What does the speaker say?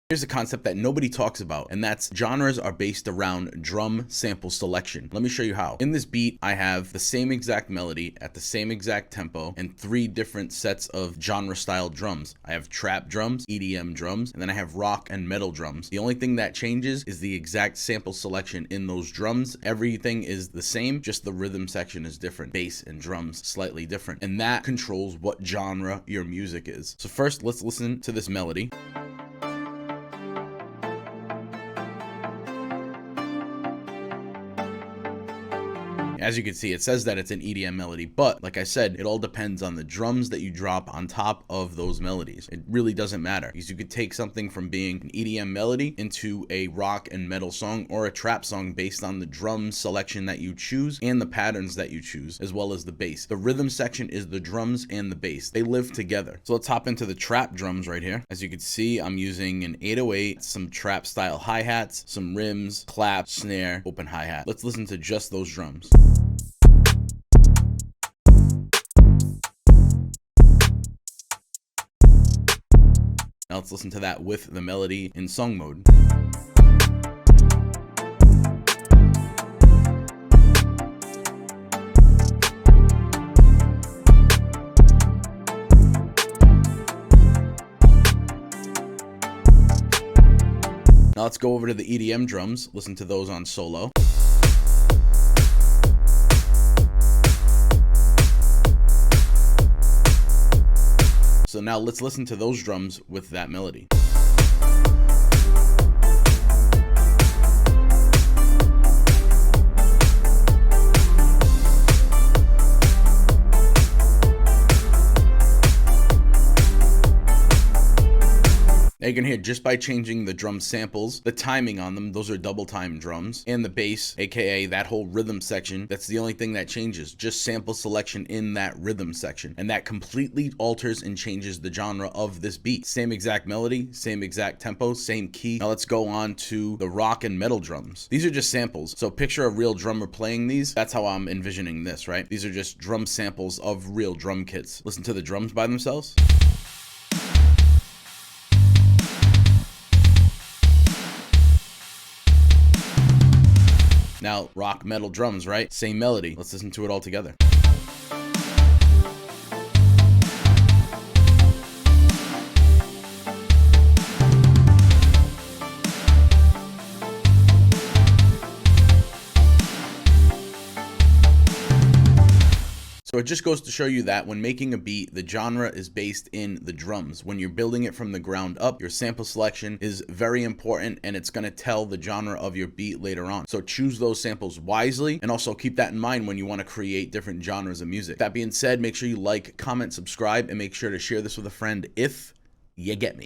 Here's a concept that nobody talks about, and that's genres are based around drum sample selection. Let me show you how. In this beat, I have the same exact melody at the same exact tempo and 3 different sets of genre style drums. I have trap drums, EDM drums, and then I have rock and metal drums. The only thing that changes is the exact sample selection in those drums. Everything is the same, just the rhythm section is different. Bass and drums slightly different, and that controls what genre your music is. So first, let's listen to this melody. As you can see, it says that it's an EDM melody, but like I said, it all depends on the drums that you drop on top of those melodies. It really doesn't matter, because you could take something from being an EDM melody into a rock and metal song or a trap song based on the drum selection that you choose and the patterns that you choose, as well as the bass. The rhythm section is the drums and the bass. They live together. So let's hop into the trap drums right here. As you can see, I'm using an 808, some trap style hi-hats, some rims, clap, snare, open hi-hat. Let's listen to just those drums. Now let's listen to that with the melody in song mode. Now let's go over to the EDM drums, listen to those on solo. So now let's listen to those drums with that melody. Now you can hear just by changing the drum samples, the timing on them, those are double time drums, and the bass, aka that whole rhythm section, that's the only thing that changes, just sample selection in that rhythm section. And that completely alters and changes the genre of this beat. Same exact melody, same exact tempo, same key. Now let's go on to the rock and metal drums. These are just samples. So picture a real drummer playing these. That's how I'm envisioning this, right? These are just drum samples of real drum kits. Listen to the drums by themselves. Now, rock metal drums, right? Same melody. Let's listen to it all together. So it just goes to show you that when making a beat, the genre is based in the drums. When you're building it from the ground up, your sample selection is very important, and it's going to tell the genre of your beat later on. So choose those samples wisely, and also keep that in mind when you want to create different genres of music. That being said, make sure you like, comment, subscribe, and make sure to share this with a friend if you get me.